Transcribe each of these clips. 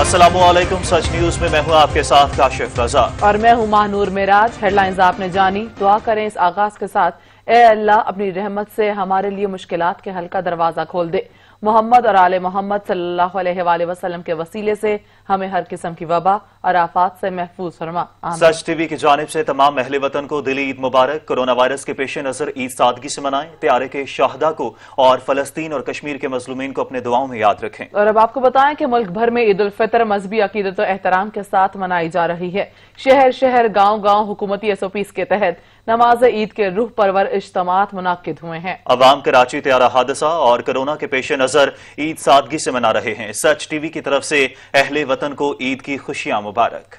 अस्सलामुअलैकुम। सच न्यूज में मैं हूं आपके साथ काशिफ रजा और मैं हूं महानूर मेराज। हेडलाइंस आपने जानी, दुआ करें इस आगाज के साथ। ए अल्लाह अपनी रहमत से हमारे लिए मुश्किलात के हल का दरवाजा खोल दे। मोहम्मद और आले मोहम्मद सल्लल्लाहु अलैहि वसल्लम के वसीले से हमें हर किस्म की वबा और आफात से महफूज फरमा। सच टीवी की जानिब से तमाम अहले वतन को दिली ईद मुबारक। कोरोना वायरस के पेश नजर ईद सादगी से मनाएं। प्यारे के शहदा को और फलस्तीन और कश्मीर के मजलूमीन को अपने दुआओं में याद रखें। और अब आपको बताएं कि मुल्क भर में ईद उल फितर मजहबी अकीदत और एहतराम के साथ मनाई जा रही है। शहर शहर गाँव गाँव हुकूमती SOPs के तहत नमाज ईद के रूह परवर इज्तिमात मुनाकिद हुए हैं। अवाम कराची त्यारा हादसा और कोरोना के पेश नजर ईद सादगी से मना रहे हैं। सच टीवी की तरफ से अहले वतन को ईद की खुशियां मुबारक।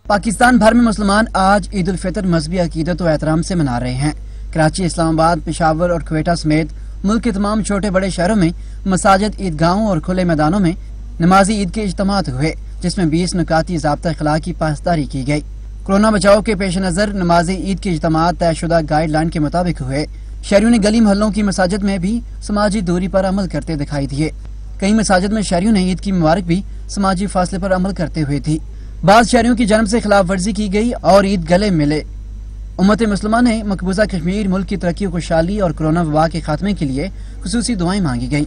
पाकिस्तान भर में मुसलमान आज ईद उल फितर मजहबी अकीदत और एहतराम से मना रहे हैं। कराची, इस्लामाबाद, पेशावर और क्वेटा समेत मुल्क के तमाम छोटे बड़े शहरों में मसाजिद, ईदगाहों और खुले मैदानों में नमाजी ईद के इज्तिमात हुए, जिसमें 20 नुकाती ज़ाब्ता अखलाक की पासदारी की गई। कोरोना बचाव के पेश नजर नमाज ईद के इज्तिमात तयशुदा गाइडलाइन के मुताबिक हुए। शहरियों ने गली मोहल्लों की मसाजिद में भी समाजी दूरी पर अमल करते दिखाई दिए। कई मसाजिद में शहरियों ने ईद की मुबारक भी समाजी फासले पर अमल करते हुए थी। बाद शहरियों की जानिब से खिलाफ वर्जी की गई और ईद गले मिले। उम्मत मुसलमान ने मकबूजा कश्मीर मुल्क की तरक्की, खुशहाली और कोरोना वबा के खात्मे के लिए खुसूसी दुआएं मांगी गई।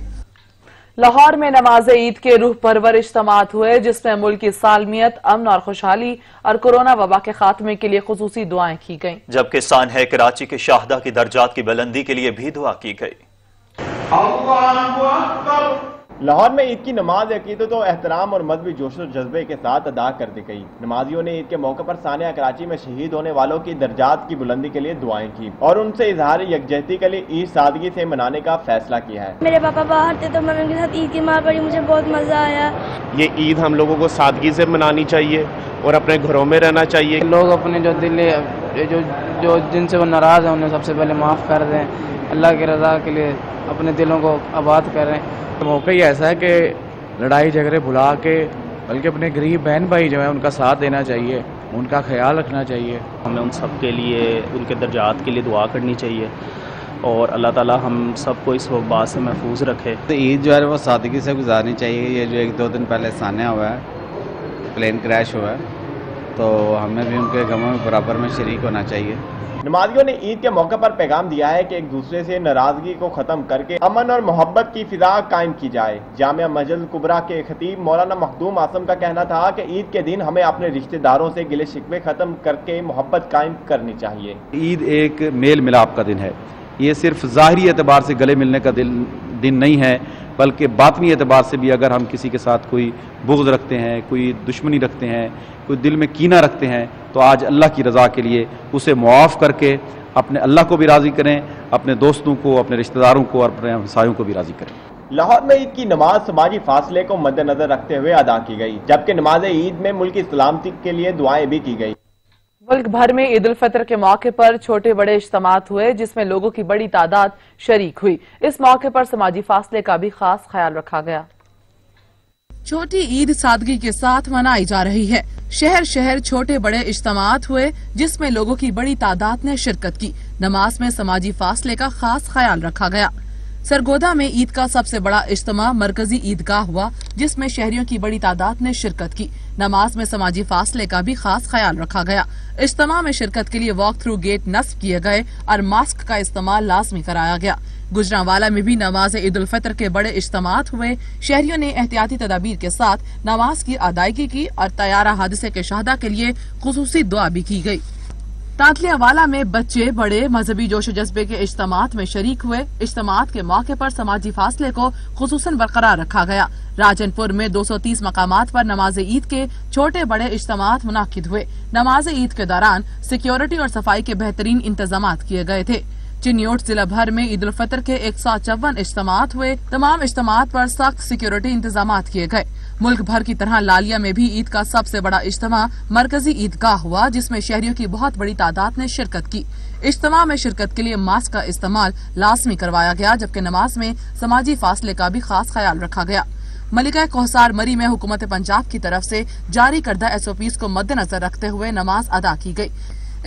लाहौर में नमाज ईद के रूह परवर इज्तिमात हुए, जिसमें मुल्क की सालमियत, अमन और खुशहाली और कोरोना वबा के खात्मे के लिए खुसूसी दुआएं की गईं। जबकि सान है कराची के शाहदा की दर्जात की बुलंदी के लिए भी दुआ की गई। लाहौर में ईद की नमाज अकीदत और एहतराम और मजहबी जोश और जज्बे के साथ अदा कर दी गई। नमाजियों ने ईद के मौके पर सानिया कराची में शहीद होने वालों की दर्जात की बुलंदी के लिए दुआएं की और उनसे इजहार यकजहती के लिए ईद सादगी से मनाने का फैसला किया है। मेरे पापा बाहर थे तो मैं उनके साथ ईद की नमाज पढ़ी, मुझे बहुत मजा आया। ये ईद हम लोगों को सादगी से मनानी चाहिए और अपने घरों में रहना चाहिए। लोग अपने जो दिल जो जिनसे वो नाराज है उन्हें सबसे पहले माफ़ कर दें। अल्लाह की रज़ा के लिए अपने दिलों को आबाद करें। मौका ही ऐसा है कि लड़ाई झगड़े भुला के बल्कि अपने गरीब बहन भाई जो है उनका साथ देना चाहिए, उनका ख्याल रखना चाहिए। हमें उन सब के लिए, उनके दर्जात के लिए दुआ करनी चाहिए और अल्लाह ताला हम सबको इस वबा से महफूज रखे। तो ईद जो है वो सादगी से गुजारनी चाहिए। ये जो 1-2 दिन पहले सान्या हुआ है, प्लेन क्रैश हुआ है, तो हमें भी उनके गमों में बराबर में शरीक होना चाहिए। नमाजियों ने ईद के मौके पर पैगाम दिया है कि एक दूसरे से नाराजगी को खत्म करके अमन और मोहब्बत की फिजा कायम की जाए। जामिया मस्जिद कुबरा के खतीब मौलाना मखदूम आसम का कहना था कि ईद के दिन हमें अपने रिश्तेदारों से गिले शिकवे खत्म करके मोहब्बत कायम करनी चाहिए। ईद एक मेल मिलाप का दिन है। ये सिर्फ ज़ाहिरी एतबार से गले मिलने का दिन नहीं है, बल्कि बातनी एतबार से भी अगर हम किसी के साथ कोई बुग़्ज़ रखते हैं, कोई दुश्मनी रखते हैं, कोई दिल में कीना रखते हैं, तो आज अल्लाह की रज़ा के लिए उसे मुआफ़ करके अपने अल्लाह को भी राज़ी करें, अपने दोस्तों को, अपने रिश्तेदारों को और अपने हमसायों को भी राज़ी करें। लाहौर में ईद की नमाज समाजी फासले को मद्देनजर रखते हुए अदा की गई, जबकि नमाज ईद में मुल्क की सलामती के लिए दुआएं भी की गई। मुल्क भर में ईद उल फितर के मौके पर छोटे बड़े इज्तिमात हुए, जिसमें लोगों की बड़ी तादाद शरीक हुई। इस मौके पर समाजी फासले का भी खास ख्याल रखा गया। छोटी ईद सादगी के साथ मनाई जा रही है। शहर शहर छोटे बड़े इज्तिमात हुए, जिसमें लोगों की बड़ी तादाद ने शिरकत की। नमाज में समाजी फासले का खास ख्याल रखा गया। सरगोदा में ईद का सबसे बड़ा इज्तिमा मरकजी ईदगाह हुआ, जिसमें शहरियों की बड़ी तादाद ने शिरकत की। नमाज में समाजी फासले का भी खास ख्याल रखा गया। इज्तिमा में शिरकत के लिए वॉक थ्रू गेट नस्ब किए गए और मास्क का इस्तेमाल लाजमी कराया गया। गुजरांवाला में भी नमाज ईद उल फितर के बड़े इज्तिमात हुए। शहरियों ने एहतियाती तदाबीर के साथ नमाज की अदायगी की और तैयारा हादसे के शहदा के लिए खुसूसी दुआ भी की गई। तांतलियावाला में बच्चे बड़े मजहबी जोश जज्बे के इज्तिमात में शरीक हुए। इज्तिमात के मौके पर समाजी फासले को खुसूसन बरकरार रखा गया। राजनपुर में 230 मकामात पर नमाज ईद के छोटे बड़े इज्तिमात मुनाकिद हुए। नमाज ईद के दौरान सिक्योरिटी और सफाई के बेहतरीन इंतजाम किए गए थे। चिन्योट जिला भर में ईद उल फितर के 154 इज्तिमात हुए। तमाम इज्तिमात पर सख्त सिक्योरिटी इंतजाम किए गए। मुल्क भर की तरह लालिया में भी ईद का सबसे बड़ा इज्तिमा मरकजी ईदगाह हुआ, जिसमें शहरियों की बहुत बड़ी तादाद ने शिरकत की। इज्तिमा में शिरकत के लिए मास्क का इस्तेमाल लाजमी करवाया गया, जबकि नमाज में समाजी फासले का भी खास ख्याल रखा गया। मलिका कोहसार मरी में हुकूमत पंजाब की तरफ से जारी करदा SOPs को मद्देनजर रखते हुए नमाज अदा की गई।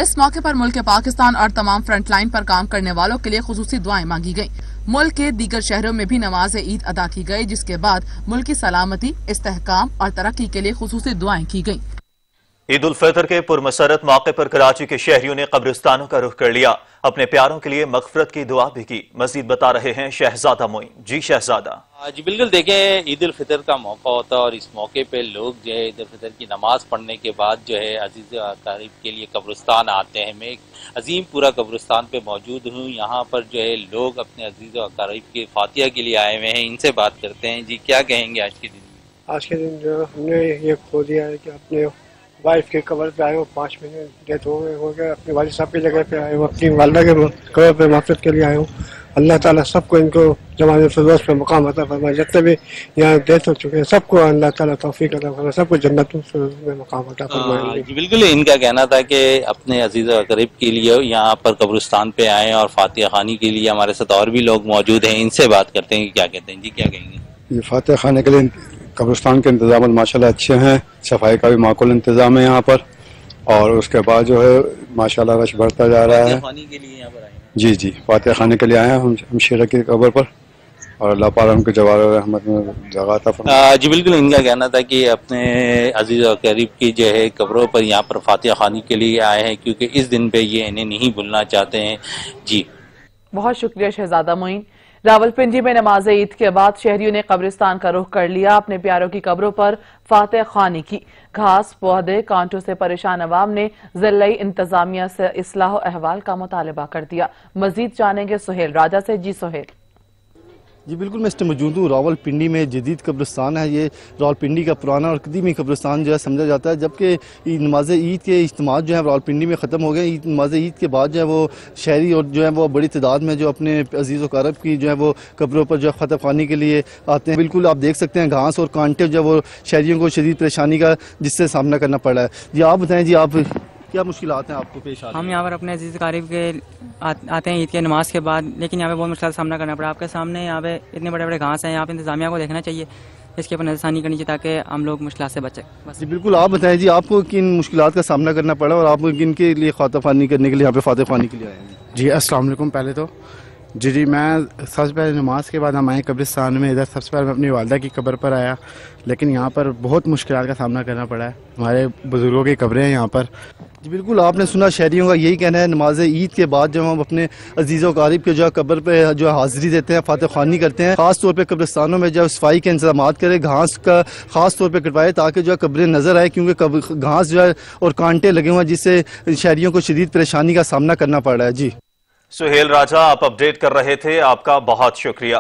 इस मौके पर मुल्क पाकिस्तान और तमाम फ्रंट लाइन पर काम करने वालों के लिए खुसूसी दुआएं मांगी गईं। मुल्क के दीगर शहरों में भी नमाज ईद अदा की गई, जिसके बाद मुल्क की सलामती, इस्तेहकाम और तरक्की के लिए खुसूसी दुआएं की गईं। ईद उल फितर के पुरमसरत मौके पर कराची के शहरियों ने कब्रिस्तानों का रुख कर लिया, अपने प्यारों के लिए मगफरत की दुआ भी की। मजीद बता रहे हैं शहजादा मोइन। जी शहजादा। जी बिल्कुल, देखें ईद उल फितर का मौका होता है और इस मौके पे लोग जो है ईद उल फितर की नमाज पढ़ने के बाद जो है अजीज व अकारीब के लिए कब्रिस्तान आते हैं। मैं एक अजीम पूरा कब्रिस्तान पे मौजूद हूँ। यहाँ पर जो है लोग अपने अजीज व अकारीब के फातिहा के लिए आए हुए हैं। इनसे बात करते हैं। जी क्या कहेंगे आज के दिन? आज के दिन जो हमने ये खो दिया है कि अपने वाइफ के कब्र पे आए हो, 5 महीने डेथ हो गए, अपने वालिद साहब की जगह पे आए हो, अपनी वालदा के कब्र पे मग़फ़िरत के लिए आए हो। अल्लाह ताला सबको इनको जमाने फिरदौस पे मकाम अता फरमाए। जितने भी यहाँ डेथ हो चुके हैं सबको अल्लाह ताला तौफीक अता फरमाए, सबको जन्नत में मकाम अता फरमाए। जी बिल्कुल, इनका कहना था कि अपने अजीज व अकरीब के लिए यहाँ पर कब्रिस्तान पे आए और फातिहा खानी के लिए। हमारे साथ और भी लोग मौजूद हैं, इनसे बात करते हैं कि क्या कहते हैं। जी क्या कहेंगे? ये फातिहा खाने के लिए कब्रिस्तान के इंतजाम माशाल्लाह अच्छे हैं, सफाई का भी माकूल इंतजाम है यहाँ पर, और उसके बाद जो है माशाल्लाह रश बढ़ता जा रहा है। जी जी, फातिहा खाने के लिए आए हैं हम शेरा की कब्र पर, और अल्लाह पाक उनके जवार रहमत में जगह अता फरमाए। जी बिल्कुल, इनका कहना था कि अपने अजीज व करीब की जो है कब्रों पर यहाँ पर फातिहा खानी के लिए आए हैं, क्योंकि इस दिन पे ये इन्हें नहीं भूलना चाहते हैं। जी बहुत शुक्रिया शहजादा मोइन। रावलपिंडी में नमाज ईद के बाद शहरियों ने कब्रिस्तान का रुख कर लिया, अपने प्यारों की कब्रों पर फातिहा खानी की। घास, पौधे, कांटों से परेशान अवाम ने जिला इंतजामिया से इस्लाह अहवाल का मुतालबा कर दिया। मजीद जानेंगे सुहेल राजा से। जी सुहेल। जी बिल्कुल, मैं इस टाइम मौजूद हूँ रावलपिंडी में। जदीद कब्रिस्तान है ये, रावलपिंडी का पुराना और कदीमी कब्रिस्तान जो है समझा जाता है। जबकि नमाज ईद के इज्तिमा जो है रावलपिंडी में ख़त्म हो गए। नमाज ईद के बाद जो है वो शहरी और जो है वो बड़ी तादाद में जो अपने अजीज़ व अक़ारब की जो है वो कब्रों पर जो है फातिहा खानी के लिए आते हैं। बिल्कुल आप देख सकते हैं घास और कांटे जो है वो शहरियों को शदीद परेशानी का जिससे सामना करना पड़ रहा है। जी आप बताएँ, जी आप क्या मुश्किलात हैं आपको पेश आ रही हैं? हम यहाँ पर अपने अजीज़ क़रीब के आते हैं ईद के नमाज के बाद, लेकिन यहाँ पे बहुत मुश्किल का सामना करना पड़ा। आपके सामने यहाँ पे इतने बड़े बड़े घास हैं, यहाँ पे इंतजामिया को देखना चाहिए, इसके ऊपर नज़रसानी करनी चाहिए ताकि हम लोग मुश्किल से बचें। जी बिल्कुल, आप बताएं जी आपको किन मुश्किलात का सामना करना पड़ा और आप किन के लिए फातिहा खानी करने के लिए यहाँ पे फातिहा खानी के लिए आए हैं? जी अस्सलाम वालेकुम। पहले तो जी मैं सबसे पहले नमाज के बाद हम आए कब्रिस्तान में। इधर सबसे पहले मैं अपनी वालदा की कब्र पर आया, लेकिन यहाँ पर बहुत मुश्किलात का सामना करना पड़ा है। हमारे बुजुर्गों की कब्रें हैं यहाँ पर। जी बिल्कुल, आपने सुना शहरियों का यही कहना है नमाज ईद के बाद जब हम अपने अजीज़ व अक़ारीब के जो है कब्र पे जो है हाज़िरी देते हैं, फातिहा खानी करते हैं, ख़ास तौर पे कब्रिस्तानों में जो सफाई के इंतजाम करें, घास का ख़ास तौर पे कटवाए ताकि जो है कब्रें नज़र आए, क्योंकि घास जो है और कांटे लगे हुए हैं जिससे शहरियों को शदीद परेशानी का सामना करना पड़ रहा है। जी सुहेल राजा, आप अपडेट कर रहे थे, आपका बहुत शुक्रिया।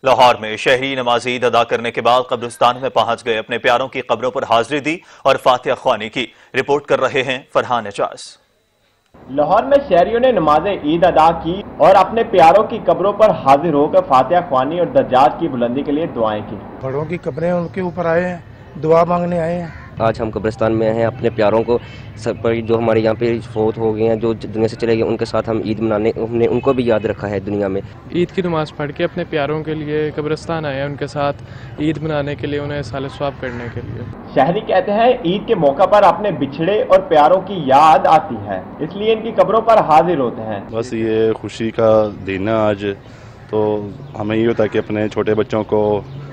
लाहौर में शहरी नमाज ईद अदा करने के बाद कब्रिस्तान में पहुंच गए, अपने प्यारों की कब्रों पर हाजिरी दी और फातिहा खानी की। रिपोर्ट कर रहे हैं फरहान एजाज। लाहौर में शहरियों ने नमाज ईद अदा की और अपने प्यारों की कब्रों पर हाजिर होकर फातिहा खानी और दर्जात की बुलंदी के लिए दुआएं की। बड़ों की कब्रें उनके ऊपर आए हैं, दुआ मांगने आए हैं। आज हम कब्रिस्तान में हैं, अपने प्यारों को सब पर जो हमारे यहाँ पे फोत हो गए हैं, जो दुनिया से चले गए, उनके साथ हम ईद मनाने, हमने उनको भी याद रखा है दुनिया में। ईद की नमाज़ पढ़ के अपने प्यारों के लिए कब्रिस्तान आए हैं, उनके साथ ईद मनाने के लिए, उन्हें साले स्वाब करने के लिए। शहरी कहते हैं ईद के मौका पर अपने बिछड़े और प्यारों की याद आती है, इसलिए इनकी कब्रों पर हाजिर होते हैं। बस ये खुशी का दिन है आज, तो हमें ये होता है कि अपने छोटे बच्चों को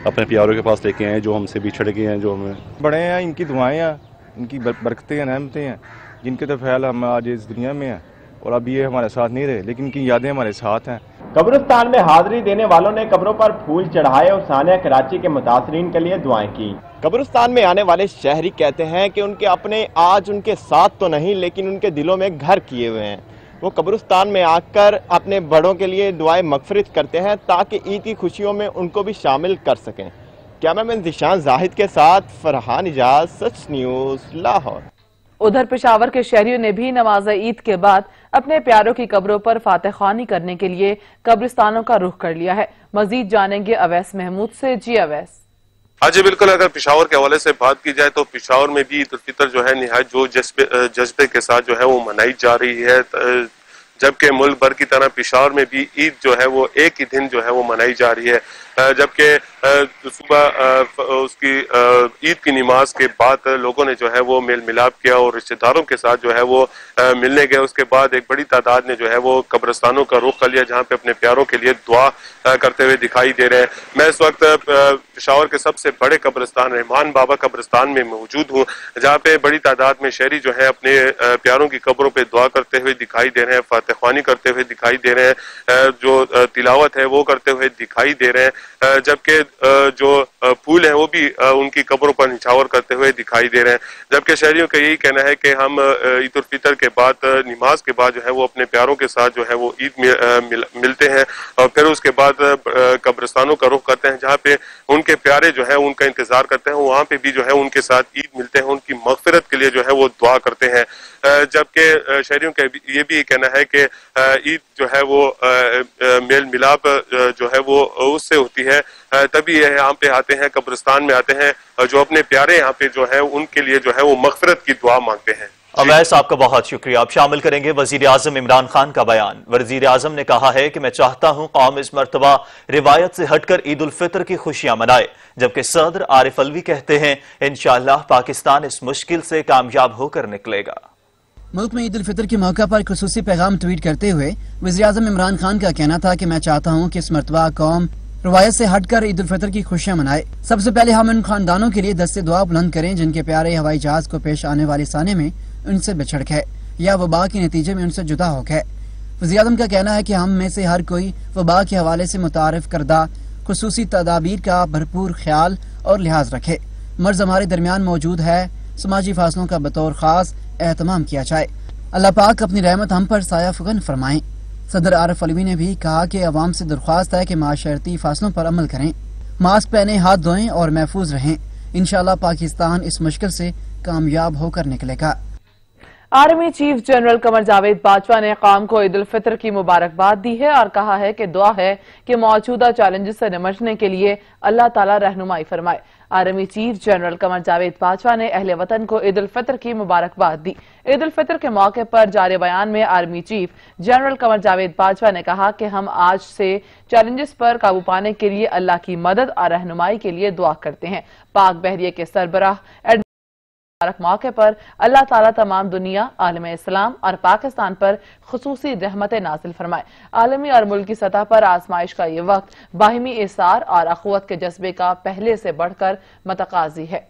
अपने प्यारों के पास लेके आए जो हमसे बिछड़ गए हैं, जो हमें बड़े हैं। इनकी दुआएं हैं, इनकी बरकतें हैं, रहमतें हैं, जिनके तो ख्याल हम आज इस दुनिया में हैं और अब ये हमारे साथ नहीं रहे, लेकिन इनकी यादें हमारे साथ हैं। कब्रिस्तान में हाजिरी देने वालों ने कब्रों पर फूल चढ़ाए और सानिया कराची के मुतासरीन के लिए दुआएं की। कब्रिस्तान में आने वाले शहरी कहते हैं कि उनके अपने आज उनके साथ तो नहीं, लेकिन उनके दिलों में घर किए हुए हैं। वो कब्रिस्तान में आकर अपने बड़ों के लिए दुआएं मगफिरत करते हैं ताकि ईद की खुशियों में उनको भी शामिल कर सकें। कैमरामैन ज़िशान जाहिद के साथ फरहान इजाज, सच न्यूज़, लाहौर। उधर पेशावर के शहरियों ने भी नमाज ईद के बाद अपने प्यारों की कब्रों पर फातिहा खानी करने के लिए कब्रिस्तानों का रुख कर लिया है। मजीद जानेंगे अवैस महमूद से। जी अवैस। जी बिल्कुल, अगर पेशावर के हवाले से बात की जाए तो पेशावर में भी ईद उल फितर जो है निहायत जो जज्बे के साथ जो है वो मनाई जा रही है, जबकि मुल्क भर की तरह पेशावर में भी ईद जो है वो एक ही दिन जो है वो मनाई जा रही है। जबकि सुबह उसकी ईद की नमाज के बाद लोगों ने जो है वो मेल मिलाप किया और रिश्तेदारों के साथ जो है वो मिलने गए। उसके बाद एक बड़ी तादाद ने जो है वो कब्रिस्तानों का रुख कर लिया, जहाँ पे अपने प्यारों के लिए दुआ करते हुए दिखाई दे रहे हैं। मैं इस वक्त पेशावर के सबसे बड़े कब्रिस्तान रहमान बाबा कब्रिस्तान में मौजूद हूँ, जहाँ पे बड़ी तादाद में शहरी जो है अपने प्यारों की कब्रों पे दुआ करते हुए दिखाई दे रहे हैं, फातिहा ख्वानी करते हुए दिखाई दे रहे हैं, जो तिलावत है वो करते हुए दिखाई दे रहे हैं, जबकि जो फूल हैं वो भी उनकी कब्रों पर निछावर करते हुए दिखाई दे रहे हैं। जबकि शहरियों का यही कहना है कि हम ईद उल फितर के बाद नमाज के बाद जो है वो अपने प्यारों के साथ जो है वो ईद मिलते हैं और फिर उसके बाद कब्रिस्तानों का रुख करते हैं, जहाँ पे उनके प्यारे जो है उनका इंतजार करते हैं, वहाँ पे भी जो है उनके साथ ईद मिलते हैं, उनकी मगफिरत के लिए जो है वो दुआ करते हैं। जबकि शहरियों का ये भी कहना है कि ईद जो है वो मेल मिलाप जो है वो उससे होती है, तभी ये यहाँ पे आते हैं, कब्रिस्तान में आते हैं, जो अपने प्यारे यहाँ पे जो है उनके लिए जो है वो मगफिरत की दुआ मांगते हैं। अवैस, आपका बहुत शुक्रिया। आप शामिल करेंगे वजीर आजम इमरान खान का बयान। वजीर आजम ने कहा है कि मैं चाहता हूं कौम इस मर्तबा रिवायत से हटकर ईद उल फितर की खुशियां मनाए, जबकि सदर आरिफ अलवी कहते हैं इंशाअल्लाह पाकिस्तान इस मुश्किल से कामयाब होकर निकलेगा। मुल्क में ईद उल फितर के मौका पर खुसूसी पैगाम ट्वीट करते हुए वज़ीर आज़म इमरान खान का कहना था कि मैं चाहता हूँ कि इस मर्तबा कौम रवायत से हटकर ईद उल फितर की खुशियां मनाए। सबसे पहले हम उन खानदानों के लिए दस्ते दुआ बुलंद करें जिनके प्यारे हवाई जहाज को पेश आने वाले साने में उनसे बिछड़ गए या वबा के नतीजे में उनसे जुदा हो गए। वज़ीर आज़म का कहना है कि हम में से हर कोई वबा के हवाले से मुतारिफ करदा खुसूसी तदाबीर का भरपूर ख्याल और लिहाज रखे। मर्ज हमारे दरमियान मौजूद है, समाजी फासलों का बतौर खास एहतमाम किया जाए। अल्लाह पाक अपनी रहमत हम पर साया फगन फरमाएं। सदर आरिफ अलवी ने भी कहा कि अवाम से दरख्वास्त है कि माशरती फासलों पर अमल करें, मास्क पहने, हाथ धोएं और महफूज रहें। इंशाअल्लाह पाकिस्तान इस मुश्किल से कामयाब होकर निकलेगा। Army chief general Qamar Javed Bajwa ने कौम को ईद उल फितर की मुबारकबाद दी है और कहा है कि दुआ है कि मौजूदा चैलेंजेस से निपटने के लिए अल्लाह ताला रहनुमाई फरमाए। Army chief general Qamar Javed Bajwa ने अहले वतन को ईद उल फितर की मुबारकबाद दी। ईद उल फितर के मौके पर जारी बयान में army chief general Qamar Javed Bajwa ने कहा कि हम आज से चैलेंजेस पर काबू पाने के लिए अल्लाह की मदद और रहनुमाई के लिए दुआ करते हैं। पाक बहरिया के सरबराह मौके पर अल्लाह ताला तमाम दुनिया, आलम इस्लाम और पाकिस्तान पर खुसूसी रहमतें नाजिल फरमाए। आलमी और मुल्की सतह पर आजमाइश का ये वक्त बाहिमी इसार और अखुवत के जज्बे का पहले से बढ़कर मतकाजी है।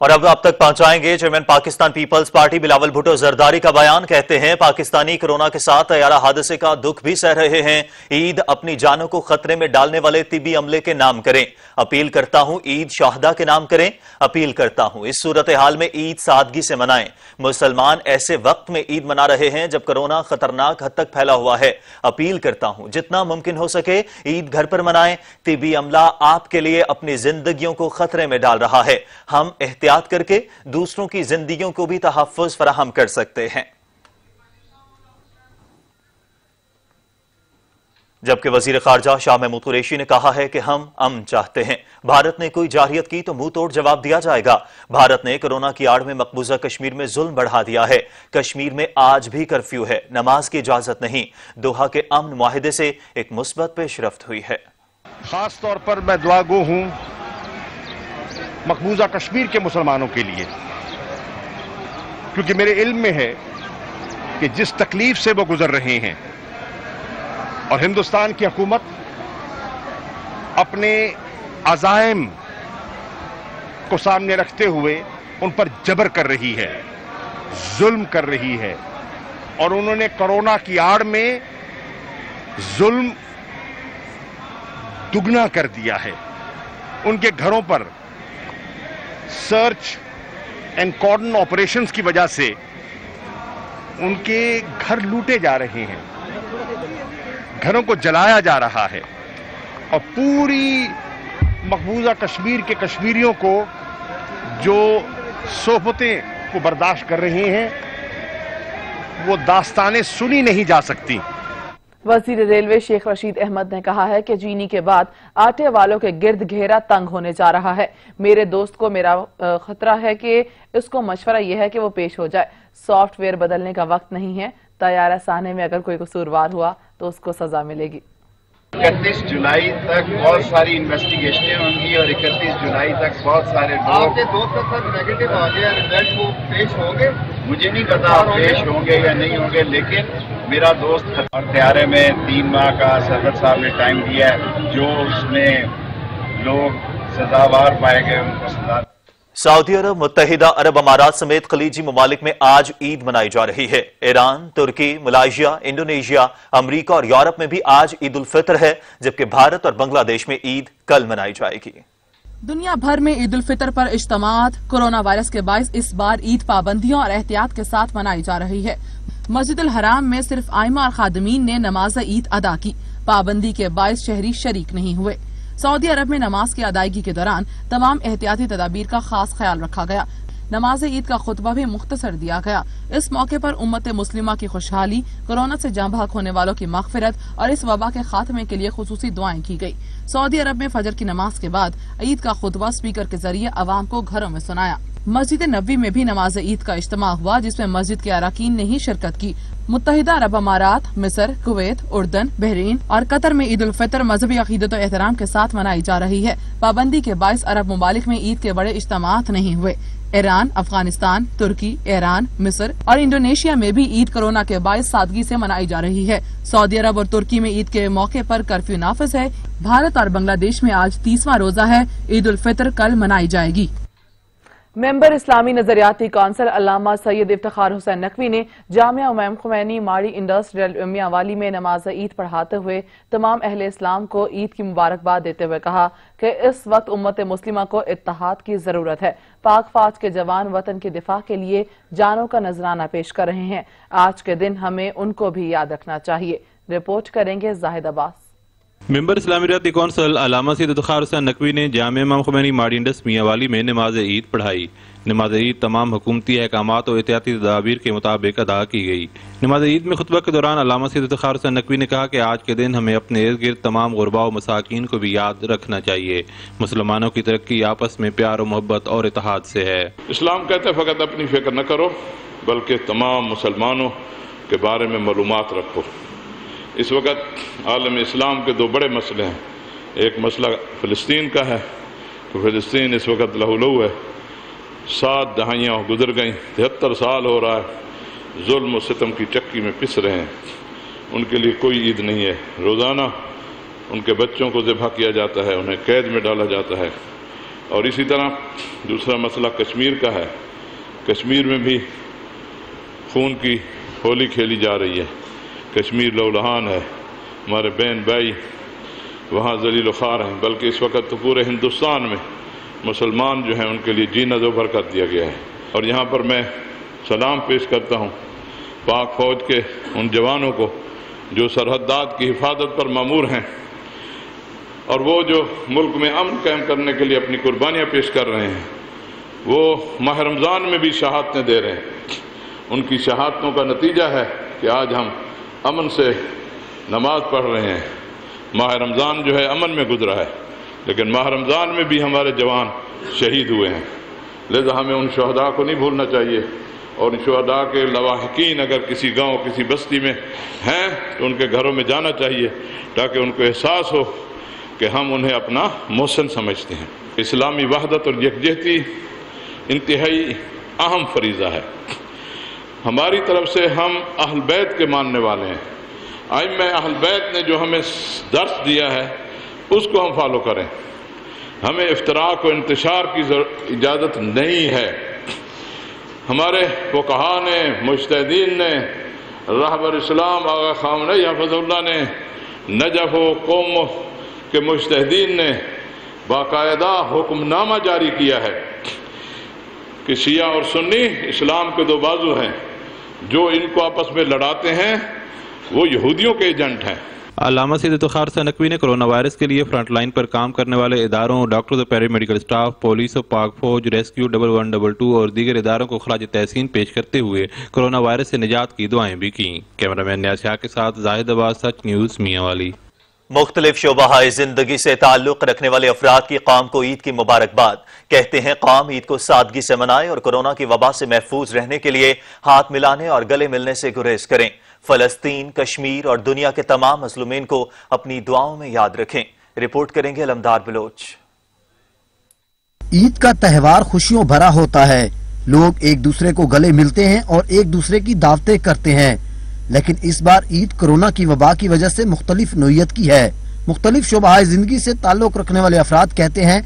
और अब आप तक पहुंचाएंगे चेयरमैन पाकिस्तान पीपल्स पार्टी बिलावल भुट्टो जरदारी का बयान। कहते हैं पाकिस्तानी कोरोना के साथ तैयारा हादसे का दुख भी सह रहे हैं। ईद अपनी जानों को खतरे में डालने वाले तिबी अमले के नाम करें। अपील करता हूं ईद शाहदा के नाम करें। अपील करता हूं इस सूरत हाल में ईद सादगी से मनाएं। मुसलमान ऐसे वक्त में ईद मना रहे हैं जब कोरोना खतरनाक हद तक फैला हुआ है। अपील करता हूं जितना मुमकिन हो सके ईद घर पर मनाएं। तिबी अमला आपके लिए अपनी जिंदगियों को खतरे में डाल रहा है। हम एहतियात करके दूसरों की जिंदगियों को भी तहफ्फुज फराहम कर सकते हैं। जबकि वजीर खारजा शाह महमूद कुरैशी ने कहा है कि हम अमन चाहते हैं। भारत ने कोई जारहियत की तो मुंह तोड़ जवाब दिया जाएगा। भारत ने कोरोना की आड़ में मकबूजा कश्मीर में जुल्म बढ़ा दिया है। कश्मीर में आज भी कर्फ्यू है, नमाज की इजाजत नहीं। दोहा के अमन मुआहिदे से एक मुस्बत पेशरफ्त हुई है। खास तौर पर मैं दुआगो हूं मकबूजा कश्मीर के मुसलमानों के लिए, क्योंकि मेरे इल्म में है कि जिस तकलीफ से वो गुजर रहे हैं और हिंदुस्तान की हुकूमत अपने अज़ाइम को सामने रखते हुए उन पर जबर कर रही है, जुल्म कर रही है, और उन्होंने कोरोना की आड़ में जुल्म दुगना कर दिया है। उनके घरों पर सर्च एंड कॉर्डन ऑपरेशंस की वजह से उनके घर लूटे जा रहे हैं, घरों को जलाया जा रहा है, और पूरी मकबूजा कश्मीर के कश्मीरियों को जो सोहबतें को बर्दाश्त कर रहे हैं वो दास्तानें सुनी नहीं जा सकती। वजीर रेलवे शेख रशीद अहमद ने कहा है कि चीनी के बाद आटे वालों के गिर्द घेरा तंग होने जा रहा है। मेरे दोस्त को मेरा खतरा है कि इसको मशवरा यह है कि वो पेश हो जाए। सॉफ्टवेयर बदलने का वक्त नहीं है। तैयारा साने में अगर कोई कसूरवार हुआ तो उसको सजा मिलेगी। 31 जुलाई तक बहुत सारी इन्वेस्टिगेशनें होंगी और 31 जुलाई तक बहुत सारे लोग आपके दोस्त का सर नेगेटिव आ गया रिजल्ट, वो पेश होंगे? मुझे नहीं पता पेश होंगे या नहीं होंगे, लेकिन मेरा दोस्त और तैयारे में 3 माह का सरवर साहब ने टाइम दिया है, जो उसमें लोग सजावार पाए गए उनको सजा। सऊदी अरब, मुत्तहिदा अरब अमारात समेत खलीजी ममालिक में आज ईद मनाई जा रही है। ईरान, तुर्की, मलाइशिया, इंडोनेशिया, अमरीका और यूरोप में भी आज ईद उल फितर है, जबकि भारत और बांग्लादेश में ईद कल मनाई जाएगी। दुनिया भर में ईद उल फितर पर इज्तिमात कोरोना वायरस के बायस इस बार ईद पाबंदियों और एहतियात के साथ मनाई जा रही है। मस्जिद अल हराम में सिर्फ आइमा और खादमीन ने नमाज ईद अदा की। पाबंदी के बायस शहरी शरीक नहीं हुए। सऊदी अरब में नमाज की अदायगी के दौरान तमाम एहतियाती तदाबीर का खास ख्याल रखा गया। नमाज ईद का खुतबा भी मुख्तसर दिया गया। इस मौके पर उम्मत मुस्लिमा की खुशहाली, कोरोना से जाँ बहक होने वालों की मगफिरत और इस वबा के खात्मे के लिए खुसूसी दुआएं की गई। सऊदी अरब में फजर की नमाज के बाद ईद का खुतबा स्पीकर के जरिए अवाम को घरों में सुनाया। मस्जिद नबवी में भी नमाज ईद का इज्तिमा हुआ, जिसमें मस्जिद के अरकान ने ही शिरकत की। मुत्तहिदा अरब अमारात, मिस्र, कुवैत, उर्दन, बहरीन और कतर में ईद उल फितर मजहबी अकीदत और एहतराम के साथ मनाई जा रही है। पाबंदी के बायस अरब ममालिक में ईद के बड़े इज्तिमात नहीं हुए। ईरान, अफगानिस्तान, तुर्की, ईरान, मिस्र और इंडोनेशिया में भी ईद कोरोना के बायस सादगी से मनाई जा रही है। सऊदी अरब और तुर्की में ईद के मौके पर कर्फ्यू नाफिज है। भारत और बांग्लादेश में आज 30वां रोजा है। ईद उल फितर कल मनाई जाएगी। मेंबर इस्लामी नजरियाती कौंसिल अल्लामा सैयद इफ्तिखार हुसैन नकवी ने जामिया इमाम खुमैनी माड़ी इंडस्ट्रियल मियांवाली में नमाज ईद पढ़ाते हुए तमाम अहले इस्लाम को ईद की मुबारकबाद देते हुए कहा कि इस वक्त उम्मत मुस्लिमा को इत्तेहाद की जरूरत है। पाक फौज के जवान वतन के दिफा के लिए जानों का नजराना पेश कर रहे हैं। आज के दिन हमें उनको भी याद रखना चाहिए। रिपोर्ट करेंगे जाहिद अब्बास। मेंबर इस्लामी नजरियाती कौंसिल अल्लामा सैयद इफ्तिखार हुसैन नकवी ने जामिया इमाम खुमैनी माड़ी इंडस्ट्रियल मियांवाली में नमाज ईद पढ़ाई। नमाज ईद तमाम हुकूमती अहकामात और एहतियाती तदाबीर के मुताबिक अदा की गई। नमाज ईद में खुतबा के दौरान अल्लामा सैयद इफ्तिखार हुसैन नकवी ने कहा कि आज के दिन हमें अपने इर्द गिर्द तमाम गुरबा और मसाकीन को भी याद रखना चाहिए। मुसलमानों की तरक्की आपस में प्यार और मोहब्बत और इत्तेहाद से है। इस्लाम कहते हैं फ़कत अपनी फिक्र न करो, बल्कि तमाम मुसलमानों के बारे में मालूमात रखो। इस वक्त आलम इस्लाम के 2 बड़े मसले हैं। एक मसला फ़लस्तीन का है कि फ़लस्तीन इस वक्त लहूलहू है। 7 दहाइयाँ गुजर गई, 73 साल हो रहा है, जुल्म और सितम की चक्की में पिस रहे हैं। उनके लिए कोई ईद नहीं है। रोज़ाना उनके बच्चों को ज़िबह किया जाता है, उन्हें कैद में डाला जाता है। और इसी तरह दूसरा मसला कश्मीर का है। कश्मीर में भी खून की होली खेली जा रही है। कश्मीर लौलहान है, हमारे बहन भाई वहाँ ज़लील ख़ार हैं, बल्कि इस वक्त तो पूरे हिंदुस्तान में मुसलमान जो हैं उनके लिए जीना ज़ोबर कर दिया गया है। और यहाँ पर मैं सलाम पेश करता हूँ पाक फ़ौज के उन जवानों को जो सरहदात की हिफाजत पर मामूर हैं और वो जो मुल्क में अमन कायम करने के लिए अपनी कुर्बानियाँ पेश कर रहे हैं। वो माह रमज़ान में भी शहादतें दे रहे हैं। उनकी शहादतों का नतीजा है कि आज हम अमन से नमाज पढ़ रहे हैं। माह रमज़ान जो है अमन में गुजरा है, लेकिन माह रमज़ान में भी हमारे जवान शहीद हुए हैं। लिहाजा हमें उन शहदा को नहीं भूलना चाहिए। और उन शहदा के लवाहिकीन अगर किसी गांव किसी बस्ती में हैं तो उनके घरों में जाना चाहिए, ताकि उनको एहसास हो कि हम उन्हें अपना मोहसिन समझते हैं। इस्लामी वहदत और यकजहती इंतहाई अहम फरीज़ा है। हमारी तरफ से हम अहल बैत के मानने वाले हैं। आइम्मा अहल बैत ने जो हमें दर्स दिया है उसको हम फॉलो करें। हमें इफ्तराक और इंतशार की इजाज़त नहीं है। हमारे फुक़हा ने, मुज्तहिदीन ने, रहबर इस्लाम आगा ख़ामनई हफ़ज़हुल्लाह ने, नजफ़ कौम के मुज्तहिदीन ने बाकायदा हुक्मनामा जारी किया है कि शिया और सुन्नी इस्लाम के 2 बाजू हैं। जो इनको आपस में लड़ाते हैं वो यहूदियों के एजेंट हैं। अल्लामा सैयद इफ्तिखार हुसैन नकवी ने कोरोना वायरस के लिए फ्रंट लाइन पर काम करने वाले इदारों, डॉक्टर्स और पैरामेडिकल स्टाफ, पुलिस और पाक फौज, रेस्क्यू 1122 और दीगर इदारों को खराज तहसीन पेश करते हुए कोरोना वायरस से निजात की दुआएं भी की। कैमरामैन न्यास शाह के साथ जाहिद अब्बास, सच न्यूज़ मियांवाली। मुख्तलिफ शोबाहाए जिंदगी से ताल्लुक रखने वाले अफराद की कौम को ईद की मुबारकबाद। कहते हैं कौम ईद को सादगी से मनाए और कोरोना की वबा से महफूज रहने के लिए हाथ मिलाने और गले मिलने से गुरेज करें। फलस्तीन, कश्मीर और दुनिया के तमाम मजलूमीन को अपनी दुआओं में याद रखें। रिपोर्ट करेंगे अलमदार बलोच। ईद का त्यौहार खुशियों भरा होता है। लोग एक दूसरे को गले मिलते हैं और एक दूसरे की दावतें करते हैं, लेकिन इस बार ईद कोरोना की वबा की वजह से मुख्तलिफ नोयत की है। मुख्तलिफ शोबाए जिंदगी से ताल्लुक रखने वाले अफराद कहते हैं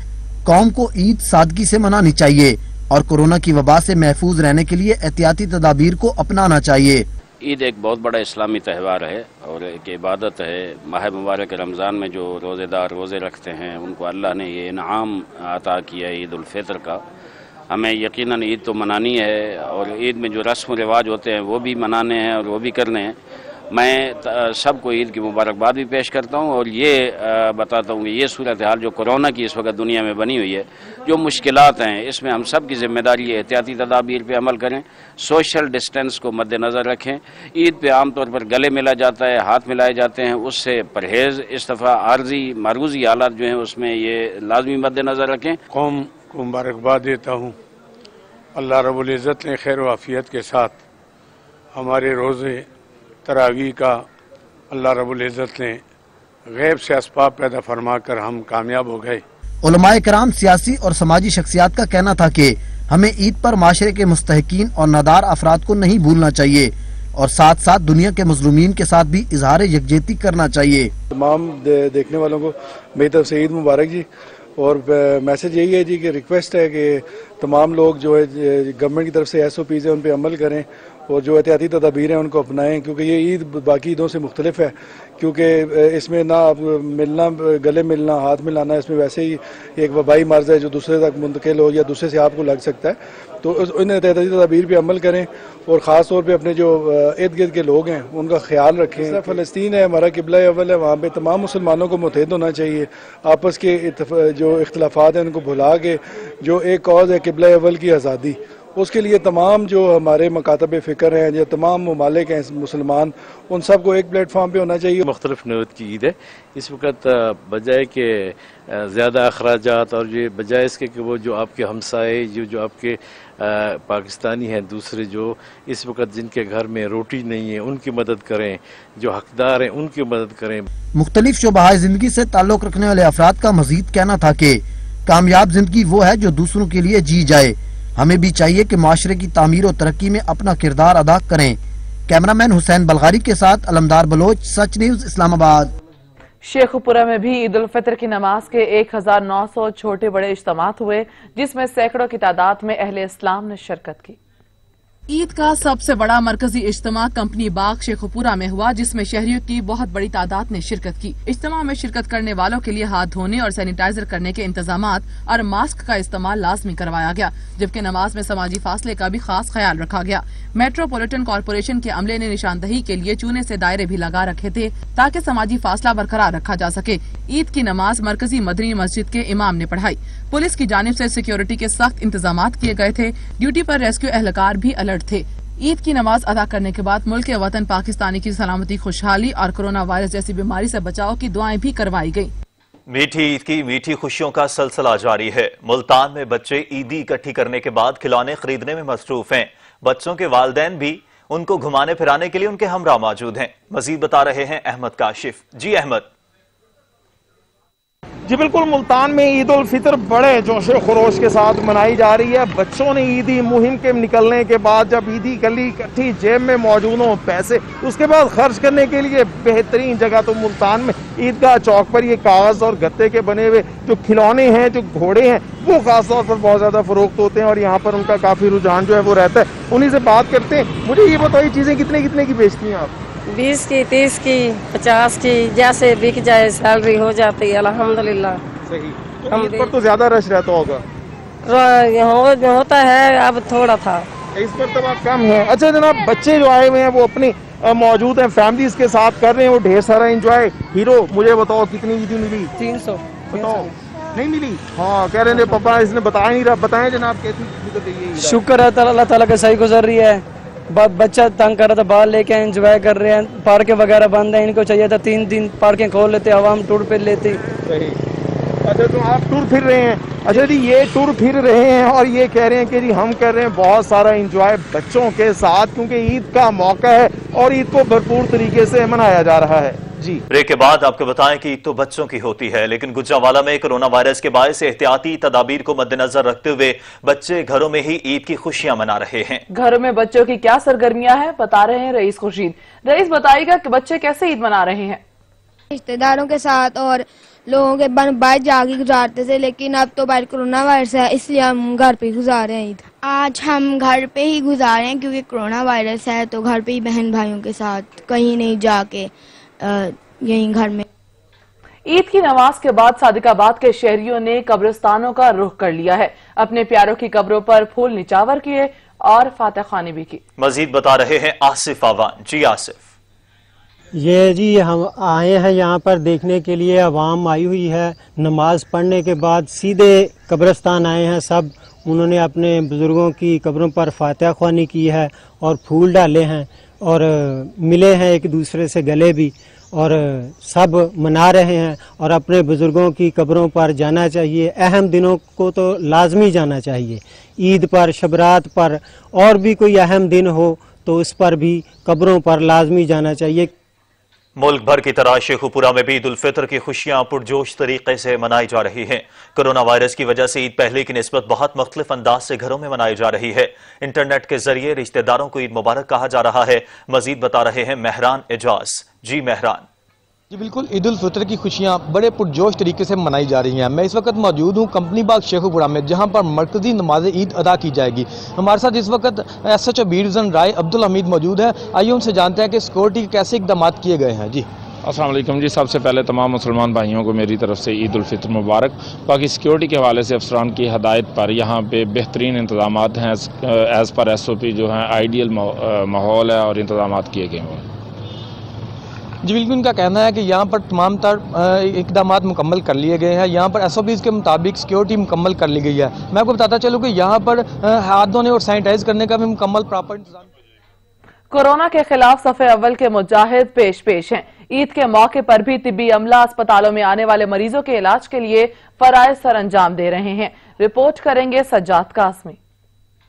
कौम को ईद सादगी से मनानी चाहिए और कोरोना की वबा से महफूज रहने के लिए एहतियाती तदाबीर को अपनाना चाहिए। ईद एक बहुत बड़ा इस्लामी त्यौहार है और एक इबादत है। माह मुबारक रमज़ान में जो रोज़ेदार रोज़े रखते हैं उनको अल्लाह ने ये इनाम अता किया है ईद उल फितर का। हमें यकीनन ईद तो मनानी है और ईद में जो रस्म रिवाज होते हैं वो भी मनाने हैं और वो भी करने हैं। मैं सबको ईद की मुबारकबाद भी पेश करता हूँ और ये बताता हूँ कि ये सूरत हाल जो कोरोना की इस वक्त दुनिया में बनी हुई है, जो मुश्किलात हैं, इसमें हम सब की जिम्मेदारी है एहतियाती तदाबीर पे अमल करें, सोशल डिस्टेंस को मद्देनज़र रखें। ईद पे आम तौर पर गले मिला जाता है, हाथ मिलाए जाते हैं, उससे परहेज़। इस दफ़ा आर्जी मारूजी हालात जो हैं उसमें ये लाजमी मद्देनज़र रखें। कौम को मुबारकबाद देता हूँ। अल्लाह रब्बुल इज़्ज़त ने खैर व आफियत के साथ हमारे रोज़े तरावी का अल्लाह रब्बुल इज़्ज़त ने गैब से असबाब पैदा फरमा कर हम कामयाब हो गए। उलमाए कराम, सियासी और समाजी शख्सियात का कहना था कि हमें ईद पर माशरे के मुस्तहिकीन और नादार अफराद को नहीं भूलना चाहिए और साथ साथ दुनिया के मजलूमीन के साथ भी इजहार यकजहती करना चाहिए। तमाम देखने वालों को मेरी तरफ से ईद मुबारक जी। और मैसेज यही है जी कि रिक्वेस्ट है कि तमाम लोग जो है गवर्नमेंट की तरफ से SOPs है उन पर अमल करें और जो एहतियाती तदाबीर हैं उनको अपनाएं, क्योंकि ये ईद बाकी ईदों से मुख्तलिफ है, क्योंकि इसमें ना मिलना, गले मिलना, हाथ मिलाना, इसमें वैसे ही एक वबाई मर्ज है जो दूसरे तक मुंतकिल हो या दूसरे से आपको लग सकता है। तो इन एहतियाती तदाबीर पर अमल करें और ख़ास तौर पर अपने जो इर्द गिर्द के लोग हैं उनका ख्याल रखें। फ़लस्तीन है, हमारा किबला अव्वल है, वहाँ पर तमाम मुसलमानों को मुत्तहिद होना चाहिए। आपस के जो इख्तलाफात हैं उनको भुला के जो एक कॉज है किबला अव्वल की आज़ादी, उसके लिए तमाम जो हमारे मकातब फ़िक्र हैं, जो तमाम ममालिक हैं मुसलमान, उन सब को एक प्लेटफॉर्म पे होना चाहिए। मुख्तलिफ नौत की ईद है। इस वक्त बजाय के ज़्यादा अखराजात और ये बजाय इसके कि वो जो आपके हमसाए जो आपके पाकिस्तानी हैं दूसरे, जो इस वक्त जिनके घर में रोटी नहीं है उनकी मदद करें, जो हकदार हैं उनकी मदद करें। मुख्तलिफ शोबाए जिंदगी से ताल्लुक रखने वाले अफराद का मजीद कहना था कि कामयाब जिंदगी वो है जो दूसरों के लिए जी जाए। हमें भी चाहिए कि माशरे की तामीर और तरक्की में अपना किरदार अदा करें। कैमरामैन हुसैन बलगारी के साथ अलमदार बलोच, सच न्यूज, इस्लामाबाद। शेखुपुरा में भी ईद उल फितर की नमाज के 1900 छोटे बड़े इज्तिमात हुए, जिसमें सैकड़ों की तादाद में अहले इस्लाम ने शिरकत की। ईद का सबसे बड़ा मरकजी इज्तिमा कंपनी बाग शेखुपुरा में हुआ, जिसमें शहरियों की बहुत बड़ी तादाद ने शिरकत की। इज्तिमा में शिरकत करने वालों के लिए हाथ धोने और सैनिटाइजर करने के इंतजामात और मास्क का इस्तेमाल लाजमी करवाया गया, जबकि नमाज में समाजी फासले का भी खास ख्याल रखा गया। मेट्रोपॉलिटन कॉरपोरेशन के अमले ने निशानदही के लिए चूने से दायरे भी लगा रखे थे ताकि समाजी फासला बरकरार रखा जा सके। ईद की नमाज मरकजी मदनी मस्जिद के इमाम ने पढ़ाई। पुलिस की जानिब से सिक्योरिटी के सख्त इंतजाम किए गए थे। ड्यूटी पर रेस्क्यू एहलकार भी अलर्ट थे। ईद की नमाज अदा करने के बाद मुल्क के वतन पाकिस्तानी की सलामती, खुशहाली और कोरोना वायरस जैसी बीमारी से बचाव की दुआएं भी करवाई गयी। मीठी ईद की मीठी खुशियों का सिलसिला जारी है। मुल्तान में बच्चे ईदी इकट्ठी करने के बाद खिलौने खरीदने में मसरूफ हैं। बच्चों के वालिदैन भी उनको घुमाने फिराने के लिए उनके हमरा मौजूद हैं। मजीद बता रहे हैं अहमद काशिफ। जी अहमद। जी बिल्कुल, मुल्तान में ईद उल फितर बड़े जोशो खरोश के साथ मनाई जा रही है। बच्चों ने ईदी मुहिम के निकलने के बाद जब ईदी गली इकट्ठी जेब में मौजूद हो पैसे, उसके बाद खर्च करने के लिए बेहतरीन जगह तो मुल्तान में ईदगाह चौक पर ये कागज और गत्ते के बने हुए जो खिलौने हैं, जो घोड़े हैं, वो खासतौर पर बहुत ज्यादा फरोख्त होते हैं और यहाँ पर उनका काफी रुझान जो है वो रहता है। उन्हीं से बात करते हैं। मुझे ये बताइए, चीजें कितने की बेचती हैं आप? 20 की, 30 की, 50 की, जैसे बिक जाए, सैलरी हो जाती है अल्हम्दुलिल्लाह। सही। तो ईद पर तो ज्यादा रश रहता होगा? होता है, अब थोड़ा था, इस पर तो बात कम है। अच्छा जनाब, बच्चे जो आए हुए हैं वो अपनी मौजूद हैं, फैमिलीज के साथ कर रहे हैं वो ढेर सारा एंजॉय। हीरो, मुझे बताओ कितनी ईदी मिली? 300। बताओ। नहीं मिली? हाँ, कह रहे हैं पापा, इसने बताया नहीं रहा। बताएं जनाब, कैसी? शुक्र है अल्लाह ताला का सही गुजर रही है। बच्चा तंग कर रहा था, बाहर लेके एंजॉय कर रहे हैं, पार्कें वगैरह बंद हैं, इनको चाहिए था 3 दिन पार्कें खोल लेते, आवाम टूर पे लेती। सही। अच्छा, तो आप टूर फिर रहे हैं। अच्छा जी, ये टूर फिर रहे हैं और ये कह रहे हैं कि जी हम कर रहे हैं बहुत सारा एंजॉय बच्चों के साथ, क्योंकि ईद का मौका है और ईद को भरपूर तरीके से मनाया जा रहा है। जी, ब्रेक के बाद आपको बताएं कि ईद तो बच्चों की होती है, लेकिन गुजरांवाला में कोरोना वायरस के बायस एहतियाती तदाबीर को मद्देनजर रखते हुए बच्चे घरों में ही ईद की खुशियां मना रहे हैं। घरों में बच्चों की क्या सरगर्मियां हैं, बता रहे हैं रईस खुर्शीद। रईस, बताइएगा कि बच्चे कैसे ईद मना रहे हैं? रिश्तेदारों के साथ और लोगों के बाहर जाके गुजारते थे, लेकिन अब तो बाहर कोरोना वायरस है, इसलिए हम घर पे गुजार रहे हैं ईद। आज हम घर पे ही गुजार रहे हैं क्योंकि कोरोना वायरस है, तो घर पे ही बहन भाइयों के साथ, कहीं नहीं जाके यहीं घर में। ईद की नमाज के बाद सादिकाबाद के शहरियों ने कब्रिस्तानों का रुख कर लिया है। अपने प्यारों की कब्रों पर फूल निचावर किए और फातिहा ख्वानी भी की। मजीद बता रहे हैं आसिफ आवान। जी आसिफ। ये जी हम आए हैं यहाँ पर देखने के लिए, आवाम आई हुई है। नमाज पढ़ने के बाद सीधे कब्रिस्तान आए हैं सब। उन्होंने अपने बुजुर्गों की कब्रों पर फातिहा ख्वानी की है और फूल डाले हैं और मिले हैं एक दूसरे से गले भी, और सब मना रहे हैं। और अपने बुजुर्गों की कब्रों पर जाना चाहिए, अहम दिनों को तो लाजमी जाना चाहिए। ईद पर, शबरात पर और भी कोई अहम दिन हो तो इस पर भी कब्रों पर लाजमी जाना चाहिए। मुल्क भर की तरह शेखुपुरा में भी ईद उल फितर की खुशियां पुरजोश तरीके से मनाई जा रही हैं। कोरोना वायरस की वजह से ईद पहले की निस्बत बहुत मुख्तलिफ अंदाज से घरों में मनाई जा रही है। इंटरनेट के जरिए रिश्तेदारों को ईद मुबारक कहा जा रहा है। मजीद बता रहे हैं मेहरान एजाज। जी मेहरान। जी बिल्कुल, ईद उल फितर की खुशियां बड़े पुरजोश तरीके से मनाई जा रही हैं। मैं इस वक्त मौजूद हूं कंपनी बाग शेखुपुरा में, जहां पर मरकजी नमाज ईद अदा की जाएगी। हमारे साथ इस वक्त SHO बीरजन राय अब्दुल हमीद मौजूद है। आइए उनसे जानते हैं कि सिक्योरिटी के कैसे इकदाम किए गए हैं। जी अस्सलाम वालेकुम जी। सबसे पहले तमाम मुसलमान भाइयों को मेरी तरफ से ईद उल फितर मुबारक। बाकी सिक्योरिटी के हवाले से अफसरान की हदायत पर यहाँ पे बेहतरीन इंतजाम हैं। एज़ पर SOP जो हैं आइडियल माहौल है और इंतजाम किए गए हैं। जी बिल्कुल, उनका कहना है कि यहाँ पर तमाम तर इकदाम मुकम्मल कर लिए गए हैं। यहाँ पर SOPs के मुताबिक सिक्योरिटी मुकम्मल कर ली गई है। मैं आपको बताता चलूँ कि यहाँ पर हाथ धोने और सैनिटाइज करने का भी मुकम्मल प्रॉपर इंतजाम। कोरोना के खिलाफ सफे अव्वल के मुजाहिद पेश हैं। ईद के मौके पर भी तिब्बी अमला अस्पतालों में आने वाले मरीजों के इलाज के लिए फराइज सर अंजाम दे रहे हैं। रिपोर्ट करेंगे सज्जाद कासमी।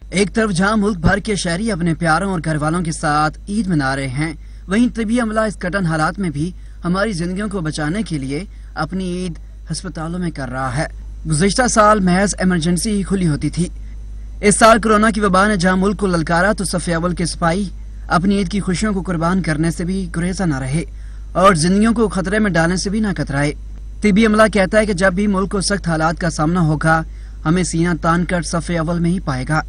एक तरफ जहां मुल्क भर के शहरी अपने प्यारों और घर वालों के साथ ईद मना रहे हैं, वहीं तिब्बी अमला इस कठिन हालात में भी हमारी जिंदगियों को बचाने के लिए अपनी ईद अस्पतालों में कर रहा है। गुज़िश्ता साल महज इमरजेंसी ही खुली होती थी। इस साल कोरोना की वबा ने जहां मुल्क को ललकारा, तो सफ़े अव्वल के सिपाही अपनी ईद की खुशियों को कुर्बान करने से भी गुरेजा न रहे और जिंदगियों को खतरे में डालने से भी न कतराए। तिब्बी अमला कहता है कि जब भी मुल्क को सख्त हालात का सामना होगा, हमें सीना तान कर सफ़े अव्वल में ही पाएगा।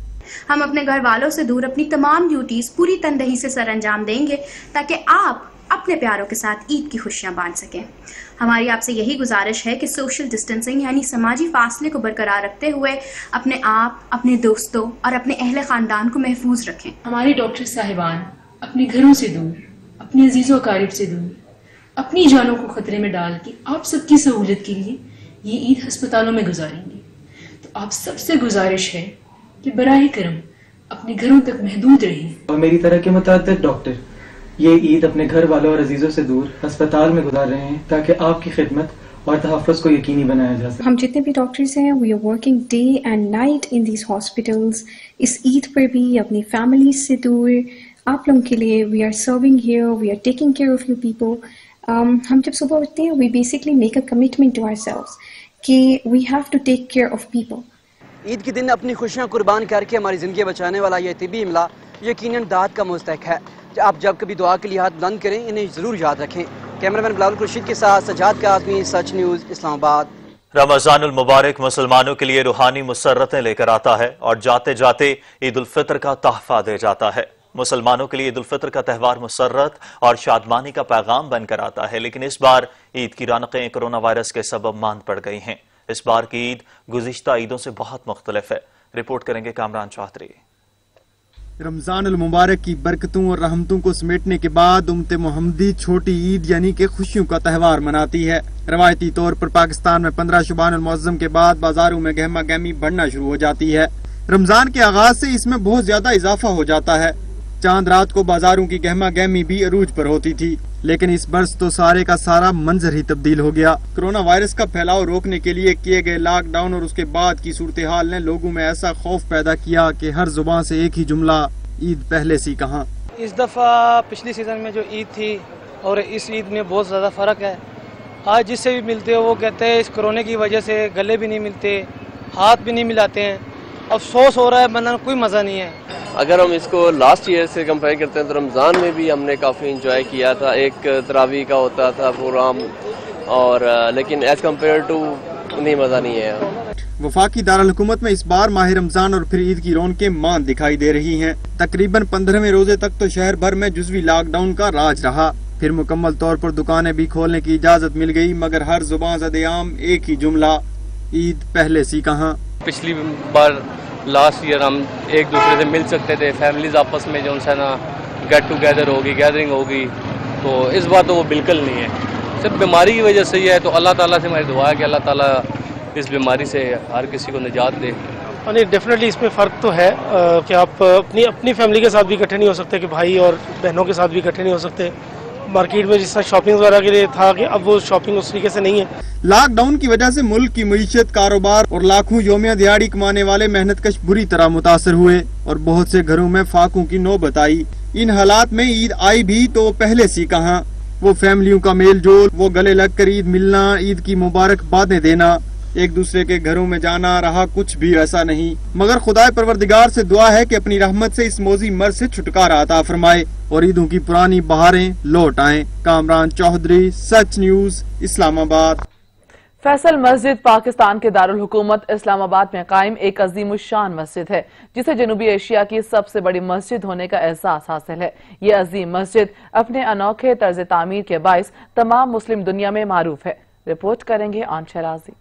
हम अपने घर वालों से दूर अपनी तमाम ड्यूटीज पूरी तनदेही से सर अंजाम देंगे ताकि आप अपने प्यारों के साथ ईद की खुशियां बांट सकें। हमारी आपसे यही गुजारिश है कि सोशल डिस्टेंसिंग यानी समाजी फासले को बरकरार रखते हुए अपने आप, अपने दोस्तों और अपने अहले खानदान को महफूज रखें। हमारी डॉक्टर साहिबान अपने घरों से दूर, अपने अजीज़ों कारिब से दूर, अपनी जानों को खतरे में डाल के आप सबकी सहूलियत के लिए ये ईद अस्पतालों में गुजारेंगे। तो आप सबसे गुजारिश है कि बराए करम अपने घरों तक महदूद रहें। और मेरी तरह के मुताबिक डॉक्टर ये ईद अपने घर वालों और अजीजों से दूर अस्पताल में गुजार रहे हैं ताकि आपकी खिदमत और तहफ़्फ़ुज़ को यकीनी बनाया जा सके। हम जितने भी डॉक्टर्स हैं, we are working day and night in these hospitals. इस ईद पर भी अपनी फैमिली से दूर आप लोगों के लिए we are serving here, we are taking care of you people. हम जब सुबह उठते हैं, we basically make a commitment to ourselves कि we have to take care of people. Eid के दिन अपनी खुशियां कुर्बान करके हमारी ज़िंदगी बचाने वाला ये तिब्बी इमला यकीनन दाद का मुस्तहक है। आप जब कभी दुआ के लिए हाथ बुलंद करें, इन्हें ज़रूर याद रखें। कैमरामैन बिलावल खुर्शीद के साथ सज्जाद काज़मी, सच न्यूज़, इस्लामाबाद। रमज़ानुल मुबारक मुसलमानों के लिए रूहानी मुसर्रतें लेकर आता है और जाते जाते ईद उल फितर का तोहफा दे जाता है। मुसलमानों के लिए ईद उल फितर का त्यौहार मुसर्रत और शादमानी का पैगाम बनकर आता है, लेकिन इस बार ईद की रौनकें कोरोना वायरस के सबब मांद पड़ गई हैं। इस बार की ईद गुज़िश्ता ईदों से बहुत मुख्तलिफ है। रिपोर्ट करेंगे कामरान चौधरी। रमजानुल मुबारक की बरकतों और रहमतों को समेटने के बाद उम्मत मोहम्मदी छोटी ईद यानी कि खुशियों का त्यौहार मनाती है। रवायती तौर पर पाकिस्तान में 15 शुबानुल मुअज़्ज़म के बाद बाजारों में गहमा गहमी बढ़ना शुरू हो जाती है। रमजान के आगाज से इसमें बहुत ज्यादा इजाफा हो जाता है। चांद रात को बाजारों की गहमा गहमी भी अरूज पर होती थी, लेकिन इस बरस तो सारे का सारा मंजर ही तब्दील हो गया। कोरोना वायरस का फैलाव रोकने के लिए किए गए लॉकडाउन और उसके बाद की सूरत हाल ने लोगों में ऐसा खौफ पैदा किया कि हर जुबान से एक ही जुमला, ईद पहले सी कहाँ। इस दफ़ा पिछली सीज़न में जो ईद थी और इस ईद में बहुत ज़्यादा फ़र्क है। आज जिससे भी मिलते हो वो कहते हैं इस कोरोना की वजह से गले भी नहीं मिलते, हाथ भी नहीं मिलाते हैं, अफसोस हो रहा है, वरना कोई मज़ा नहीं है। अगर हम इसको लास्ट ईयर से कंपेयर करते हैं तो रमज़ान में भी हमने काफ़ी इंजॉय किया था, एक तरावी का होता था प्रोग्राम, और लेकिन एज़ कम्पेयर टू नहीं मज़ा नहीं है। वफाकी दारुल हुकूमत में इस बार माह रमजान और फिर ईद की रौनकें मान दिखाई दे रही हैं। तकरीबन 15वें रोजे तक तो शहर भर में जुज़वी लॉकडाउन का राज रहा, फिर मुकम्मल तौर पर दुकानें भी खोलने की इजाज़त मिल गई, मगर हर जुबान ज़द-ए-आम एक ही जुमला, ईद पहले सी कहाँ। पिछली बार लास्ट ईयर हम एक दूसरे से मिल सकते थे, फैमिलीज आपस में जो है ना गेट टुगेदर होगी, गैदरिंग होगी, तो इस बार तो वो बिल्कुल नहीं है। सिर्फ बीमारी की वजह से ही है, तो अल्लाह ताला से हमारी दुआ है कि अल्लाह ताला इस बीमारी से हर किसी को निजात दे। नहीं, डेफिनेटली इसमें फ़र्क तो है कि आप अपनी फैमिली के साथ भी इकट्ठे नहीं हो सकते, कि भाई और बहनों के साथ भी इकट्ठे नहीं हो सकते। मार्केट में जिस तरह शॉपिंग वगैरह के लिए था कि अब वो शॉपिंग उस तरीके से नहीं है। लॉकडाउन की वजह से मुल्क की मईशत, कारोबार और लाखों योमिया दिहाड़ी कमाने वाले मेहनतकश बुरी तरह मुतासर हुए और बहुत से घरों में फाकों की नौबत आई। इन हालात में ईद आई भी तो पहले सी कहाँ। वो फैमिलियों का मेल जोल, वो गले लग कर ईद मिलना, ईद की मुबारकबादें देना, एक दूसरे के घरों में जाना, रहा कुछ भी ऐसा नहीं। मगर खुदाए परवरदिगार से दुआ है कि अपनी रहमत से इस मौजी मर्ज से छुटकारा अता फरमाए और ईदों की पुरानी बहारें लौट आएं। कामरान चौधरी, सच न्यूज, इस्लामाबाद। फैसल मस्जिद पाकिस्तान के दारुल हुकूमत इस्लामाबाद में कायम एक अजीमुश्शान मस्जिद है, जिसे जनूबी एशिया की सबसे बड़ी मस्जिद होने का एहसास हासिल है। ये अजीम मस्जिद अपने अनोखे तर्ज तामीर के बाइस तमाम मुस्लिम दुनिया में मारूफ है। रिपोर्ट करेंगे आन शराजी।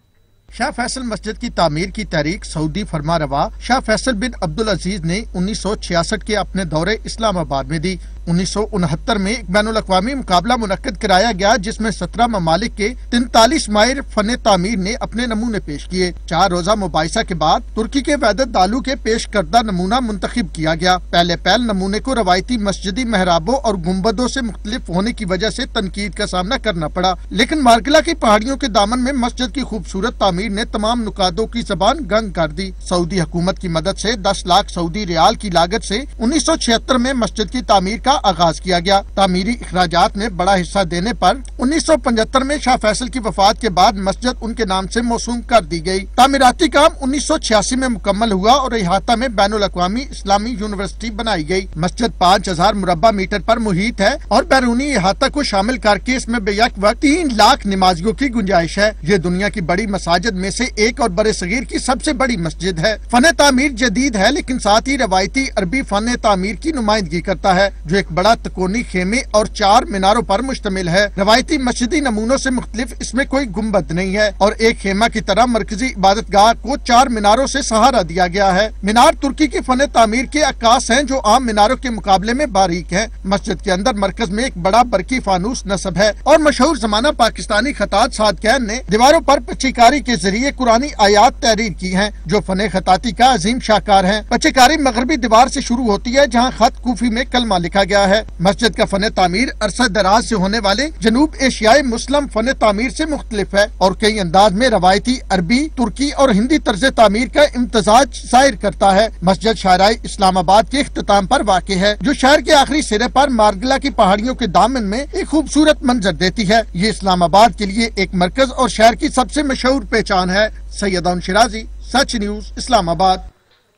शाह फैसल मस्जिद की तामीर की तारीख सऊदी फरमा रवा शाह फैसल बिन अब्दुल अजीज ने 1966 के अपने दौरे इस्लामाबाद में दी। 1969 में एक बैनुल अक़वामी मुकाबला मुनक्कद कराया गया, जिसमें 17 ममालिक के 43 माहिर फन तामीर ने अपने नमूने पेश किए। 4 रोजा मुबाहिसा के बाद तुर्की के वैदत दालू के पेश करदा नमूना मुंतखब किया गया। पहले नमूने को रवायती मस्जिदी महराबों और गुम्बदों से मुख्तलिफ होने की वजह से तनकीद का सामना करना पड़ा, लेकिन मार्गला की पहाड़ियों के दामन में मस्जिद की खूबसूरत तामीर ने तमाम नुकादों की जबान गंग कर दी। सऊदी हुकूमत की मदद से 10 लाख सऊदी रियाल की लागत से 1976 में मस्जिद की तामीर का आगाज किया गया। तामीरी अखराजात में बड़ा हिस्सा देने पर 1975 में शाह फैसल की वफात के बाद मस्जिद उनके नाम से मौसूम कर दी गई। तामीराती काम 1986 में मुकम्मल हुआ और इहाता में बैनुल अक़वामी इस्लामी यूनिवर्सिटी बनाई गई। मस्जिद 5000 मुरब्बा मीटर पर मुहित है और बैरूनी इहाता को शामिल करके इसमें बेयक वक्त 3 लाख नमाजियों की गुंजाइश है। ये दुनिया की बड़ी मसाजिद में से एक और बड़े सगीर की सबसे बड़ी मस्जिद है। फन तामीर जदीद है, लेकिन साथ ही रवायती अरबी फन तामीर की नुमाइंदगी करता है, जो एक बड़ा तकोनी खेमे और 4 मीनारों पर मुश्तमिल है। रवायती मस्जिदी नमूनों से मुख्तलिफ इसमें कोई गुम्बद नहीं है और एक खेमा की तरह मरकजी इबादत गाह को 4 मीनारों से सहारा दिया गया है। मीनार तुर्की की फन तामीर के अक्कास हैं, जो आम मीनारों के मुकाबले में बारीक है। मस्जिद के अंदर मरकज में एक बड़ा बरकी फानूस नस्ब है और मशहूर जमाना पाकिस्तानी खतात सादकैन ने दीवारों पर पच्चीकारी के जरिए कुरानी आयात तहरीर की हैं, जो फने खताती का अजीम शाकार है। पच्चीकारी मगरबी दीवार से शुरू होती है, जहाँ खत कूफी में कलमा लिखा गया है। मस्जिद का फन तामीर अरसा दराज से होने वाले जनूब एशियाई मुस्लिम फन तामीर से मुख्तलिफ है और कई अंदाज में रवायती अरबी, तुर्की और हिंदी तर्ज तामीर का इम्तजाज जाहिर करता है। मस्जिद शाहराह इस्लामाबाद के इख्तिताम पर वाक़ है, जो शहर के आखिरी सिरे पर मार्गला की पहाड़ियों के दामन में एक खूबसूरत मंजर देती है। ये इस्लामाबाद के लिए एक मरकज और शहर की सबसे मशहूर पहचान है। सैयद शिराजी, सच न्यूज, इस्लामाबाद।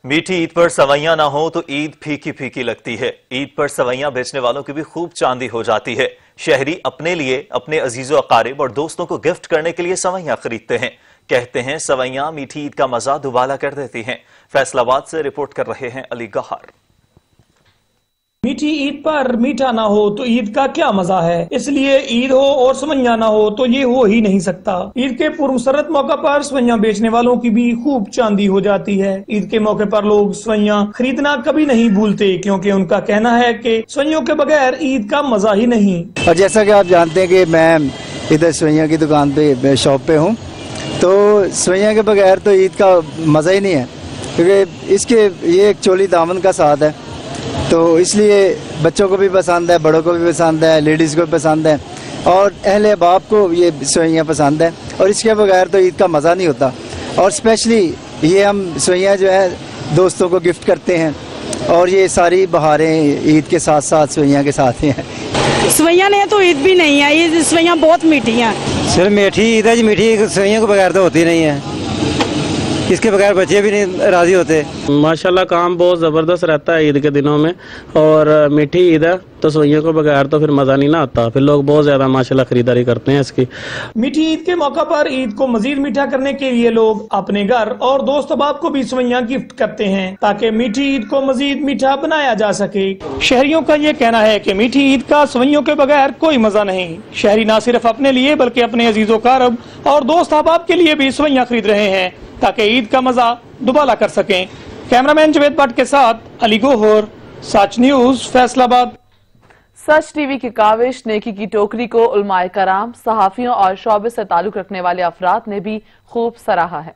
मीठी ईद पर सवैयां ना हो तो ईद फीकी फीकी लगती है। ईद पर सवैयां बेचने वालों की भी खूब चांदी हो जाती है। शहरी अपने लिए, अपने अजीजों अकारिब और दोस्तों को गिफ्ट करने के लिए सवैयां खरीदते हैं। कहते हैं सवैयां मीठी ईद का मजा दुबाला कर देती हैं। फैसलाबाद से रिपोर्ट कर रहे हैं अली गहार। मीठी ईद पर मीठा ना हो तो ईद का क्या मजा है, इसलिए ईद हो और सवैयां ना हो तो ये हो ही नहीं सकता। ईद के पुरमसरत मौका पर सवैयां बेचने वालों की भी खूब चांदी हो जाती है। ईद के मौके पर लोग सवैयां खरीदना कभी नहीं भूलते, क्योंकि उनका कहना है कि सवैयों के बगैर ईद का मजा ही नहीं। और जैसा कि आप जानते हैं कि मैं इधर सवैयां की दुकान पे, शॉप पे हूँ, तो सवैयां के बगैर तो ईद का मजा ही नहीं है, क्योंकि इसके ये एक चोली दामन का साथ है। تو اس لیے بچوں کو بھی پسند ہے, بڑوں کو بھی پسند ہے, لیڈیز کو بھی پسند ہے, اور اہل احباب کو یہ سوئیاں پسند ہے. اور اس کے بغیر تو عید کا مزہ نہیں ہوتا. اور اسپیشلی یہ ہم سوئیاں جو ہے دوستوں کو گفٹ کرتے ہیں, اور یہ ساری بہاریں عید کے ساتھ ساتھ سوئیاں کے ساتھ ہی ہیں. سوئیاں نہیں تو عید بھی نہیں ہے. یہ سوئیاں بہت میٹھی ہیں. صرف میٹھی عید ہے جی, میٹھی سوئیوں کے بغیر تو ہوتی نہیں ہے. اس کے بغیر بچے بھی نہیں راضی ہوتے. ماشاءاللہ کام بہت زبردست رہتا ہے عید کے دنوں میں, اور میٹھی عید ہے تو سوئیوں کے بغیر تو پھر مزہ نہیں نہ آتا. پھر لوگ بہت زیادہ ماشاءاللہ خریداری کرتے ہیں اس کی. میٹھی عید کے موقع پر عید کو مزید میٹھا کرنے کے لیے لوگ اپنے گھر اور دوست احباب کو بھی سوئیاں گفٹ کرتے ہیں تاکہ میٹھی عید کو مزید میٹھا بنایا جا سکے. شہریوں کا یہ کہنا ہے کہ میٹھی عید کا سوئیوں کے بغیر کوئی مزہ نہیں. شہری نہ صرف اپنے لیے بلکہ اپنے عزیز و اقارب اور دوست احباب کے لیے بھی سوئیاں خرید رہے ہیں تاکہ عید کا مزہ دوبالا کر سکیں. کیمرامین جوید بٹ کے ساتھ علی گوہر, سچ نیوز, فیصل آباد. سچ ٹی وی کی کاوش نیکی کی ٹوکری کو علماء کرام, صحافیوں اور شعبے سے تعلق رکھنے والے افراد نے بھی خوب سراہا ہے.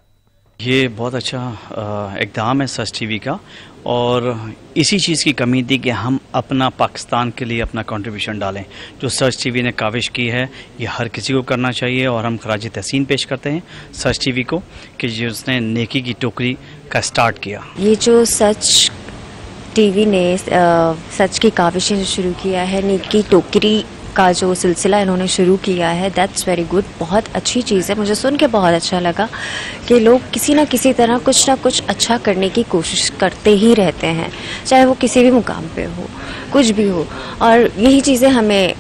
یہ بہت اچھا اقدام ہے سچ ٹی وی کا, اور اسی چیز کی کمی تھی کہ ہم اپنا پاکستان کے لیے اپنا کنٹریبیوشن ڈالیں. جو سچ ٹی وی نے کاوش کی ہے یہ ہر کسی کو کرنا چاہیے, اور ہم خراج تحسین پیش کرتے ہیں سچ ٹی وی کو کہ جس نے نیکی کی ٹوکری کا سٹارٹ کیا. یہ جو سچ ٹی وی نے سچ کی کاوشیں شروع کیا ہے, نیکی ٹوکری کا جو سلسلہ انہوں نے شروع کیا ہے, دیٹس ویری گڈ. بہت اچھی چیز ہے. مجھے سن کے بہت اچھا لگا کہ لوگ کسی نہ کسی طرح کچھ نہ کچھ اچھا کرنے کی کوشش کرتے ہی رہتے ہیں, چاہے وہ کسی بھی مقام پہ ہو, کچھ بھی ہو, اور یہی چیزیں ہمیں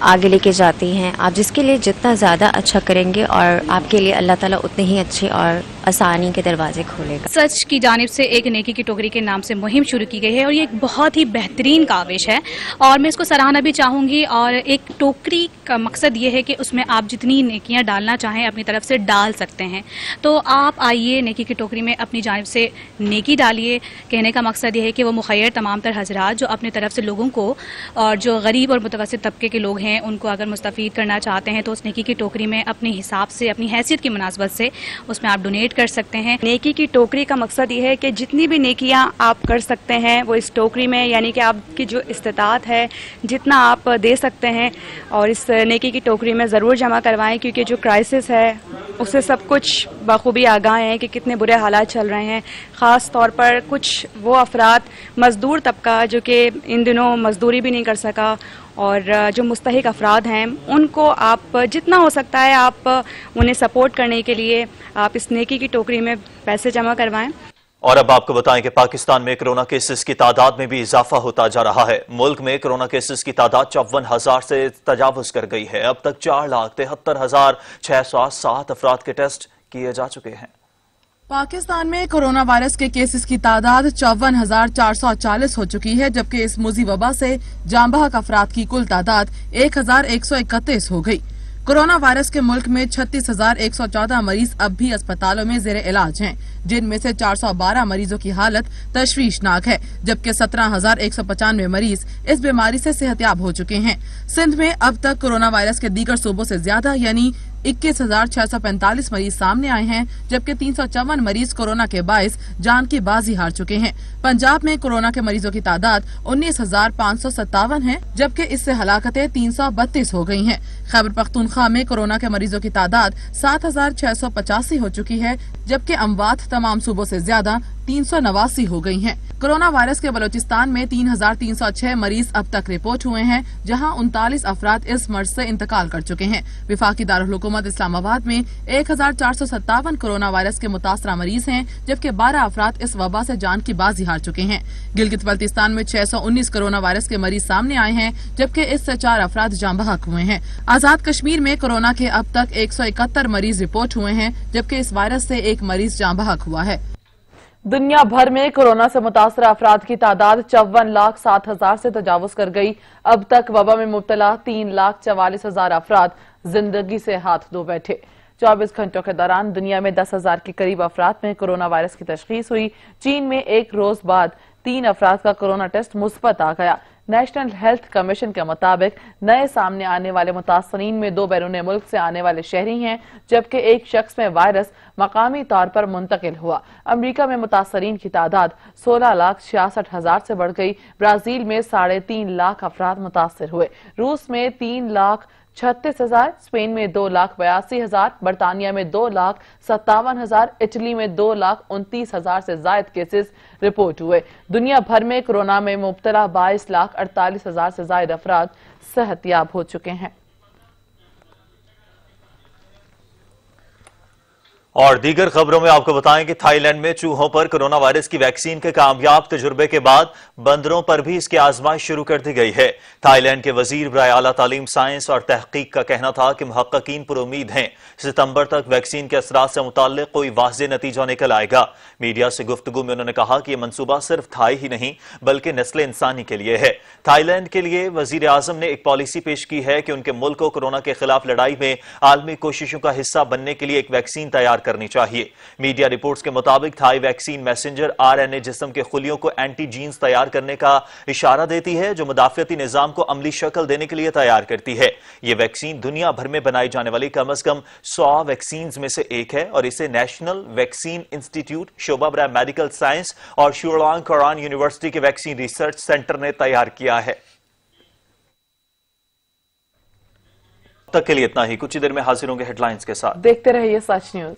آگے لے کے جاتی ہیں. آپ جس کے لیے جتنا زیادہ اچھا کریں گے اور آپ کے لیے اللہ تعالیٰ اتنے ہی اچھے اور آسانی کے دروازے کھولے گا. سچ کی جانب سے ایک نیکی کی ٹوکری کے نام سے مہم شروع کی گئی ہے, اور یہ ایک بہت ہی بہترین کاوش ہے, اور میں اس کو سراہنا بھی چاہوں گی. اور ایک ٹوکری کا مقصد یہ ہے کہ اس میں آپ جتنی نیکیاں ڈالنا چاہیں اپنی طرف سے ڈال سکتے ہیں. تو آپ آئیے نیکی کی ٹوکری میں اپنی جانب سے نیکی ڈالیے. کہنے کا مقصد یہ ہے کہ وہ مخیر تمام تر حضرات جو اپنی طرف سے لوگوں کو, اور جو غریب اور متوسط طبقے کے لوگ ہیں ان کو اگر مستفید کرنا چاہتے ہیں تو اس نیکی کی ٹوکری میں اپنے حساب سے, اپنی حیثیت کی مناسبت سے اس میں آپ ڈونیٹ کر سکتے ہیں. نیکی کی ٹوکری کا مقصد یہ ہے کہ جتنی بھی نیکیاں آپ کر سکتے ہیں وہ اس ٹوکری میں, یعنی کہ آپ کی جو استطاعت ہے جتنا آپ دے سکتے ہیں, اور اس نیکی کی ٹوکری میں ضرور جمع کروائیں, کیونکہ جو کرائسس ہے اس سے سب کچھ بخوبی آگاہ ہیں کہ کتنے برے حالات چل رہے ہیں. خاص طور پر کچھ وہ افراد, مزدور طبقہ جو کہ ان دنوں مزدوری بھی نہیں کر سکا, اور جو مستحق افراد ہیں ان کو آپ جتنا ہو سکتا ہے آپ انہیں سپورٹ کرنے کے لیے آپ اس نیکی کی ٹوکری میں پیسے جمع کروائیں. اور اب آپ کو بتائیں کہ پاکستان میں کرونا کیسز کی تعداد میں بھی اضافہ ہوتا جا رہا ہے. ملک میں کرونا کیسز کی تعداد 54,000 سے تجاوز کر گئی ہے. اب تک 4,73,607 افراد کے ٹیسٹ کیے جا چکے ہیں. پاکستان میں کرونا وائرس کے کیسز کی تعداد 54,440 ہو چکی ہے, جبکہ اس موذی وبا سے جاں بحق افراد کی کل تعداد 1,131 ہو گئی. کرونا وائرس کے ملک میں 36,114 مریض اب بھی اسپتالوں میں زیر علاج ہیں, جن میں سے 412 مریضوں کی حالت تشویشناک ہے, جبکہ 17,195 مریض اس بیماری سے صحتیاب ہو چکے ہیں. سندھ میں اب تک کرونا وائرس کے دیگر صوبوں سے زیادہ یعنی 21,645 مریض سامنے آئے ہیں, جبکہ 354 مریض کورونا کے باعث جان کی بازی ہار چکے ہیں. پنجاب میں کورونا کے مریضوں کی تعداد 19,557 ہے, جبکہ اس سے ہلاکتیں 332 ہو گئی ہیں. خیبر پختونخوا میں کورونا کے مریضوں کی تعداد 7,685 ہو چکی ہے, جبکہ اموات تمام صوبوں سے زیادہ 389 ہو گئی ہیں. کرونا وائرس کے بلوچستان میں 3,306 مریض اب تک رپورٹ ہوئے ہیں, جہاں 39 افراد اس مرض سے انتقال کر چکے ہیں. وفاقی دارالحکومت اسلام آباد میں 1,457 کرونا وائرس کے متاثرہ مریض ہیں, جبکہ 12 افراد اس وبا سے جان کی بازی ہار چکے ہیں. گلگت بلتستان میں 619 کرونا وائرس کے مریض سامنے آئے ہیں, جبکہ اس سے 4 افراد جاں بحق ہوئے ہیں. آزاد کشمیر میں کورونا کے اب تک 171 مریض رپورٹ ہوئے ہیں, جبکہ اس وائرس سے 1 مریض جاں بحق ہوا ہے. دنیا بھر میں کورونا سے متاثرہ افراد کی تعداد 54,07,000 سے تجاوز کر گئی. اب تک وبا میں مبتلا 3,44,000 افراد زندگی سے ہاتھ دھو بیٹھے. 24 گھنٹوں کے دوران دنیا میں 10,000 کے قریب افراد میں کورونا وائرس کی تشخیص ہوئی. چین میں ایک روز بعد 3 افراد کا کورونا ٹیسٹ مثبت آ گیا. नेशनल हेल्थ कमीशन के मुताबिक नए सामने आने वाले मुतासरीन में 2 बैरून मुल्क से आने वाले शहरी हैं, जबकि एक शख्स में वायरस मकामी तौर पर मुंतकिल हुआ। अमरीका में मुतासरीन की तादाद 16,66,000 से बढ़ गई। ब्राजील में 3.5 लाख अफराद मुतासर हुए। रूस में 3,36,000, स्पेन में 2,82,000, बरतानिया में 2,57,000, इटली में 2,29,000 से ज्यादा केसेस रिपोर्ट हुए। दुनिया भर में कोरोना में मुब्तला 22,48,000 से ज्यादा अफराद सेहतयाब हो चुके हैं। और दीगर खबरों में आपको बताएं कि थाईलैंड में चूहों पर कोरोना वायरस की वैक्सीन के कामयाब तजुर्बे के बाद बंदरों पर भी इसकी आजमाइश शुरू कर दी गई है। थाईलैंड के वजीर बराए आला तालीम, साइंस और तहकीक का कहना था कि मुहक्किकीन पुरुमीद हैं सितंबर तक वैक्सीन के असरात से मुताल्लिक कोई वाज़ेह नतीजा निकल आएगा। मीडिया से गुफ्तगू में उन्होंने कहा कि यह मंसूबा सिर्फ थाई ही नहीं बल्कि नस्ल इंसानी के लिए है। थाईलैंड के लिए वजीर आजम ने एक पॉलिसी पेश की है कि उनके मुल्क को कोरोना के खिलाफ लड़ाई में आलमी कोशिशों का हिस्सा बनने के लिए एक वैक्सीन तैयार करनी चाहिए। मीडिया रिपोर्ट्स के मुताबिक थाई वैक्सीन मैसेंजर आरएनए जिस्म के खुलियों को एंटी जीन्स तैयार करने का इशारा देती है, जो मुदाफियती निजाम को अमली शक्ल देने के लिए तैयार करती है। यह वैक्सीन दुनिया भर में बनाई जाने वाली कम अज कम 100 वैक्सीन में से एक है और इसे नेशनल वैक्सीन इंस्टीट्यूट, शोबा बराए मेडिकल साइंस और शुआंग यूनिवर्सिटी के वैक्सीन रिसर्च सेंटर ने तैयार किया है। तक के लिए इतना ही। कुछ ही देर में हाजिर होंगे हेडलाइंस के साथ। देखते रहिए सच न्यूज।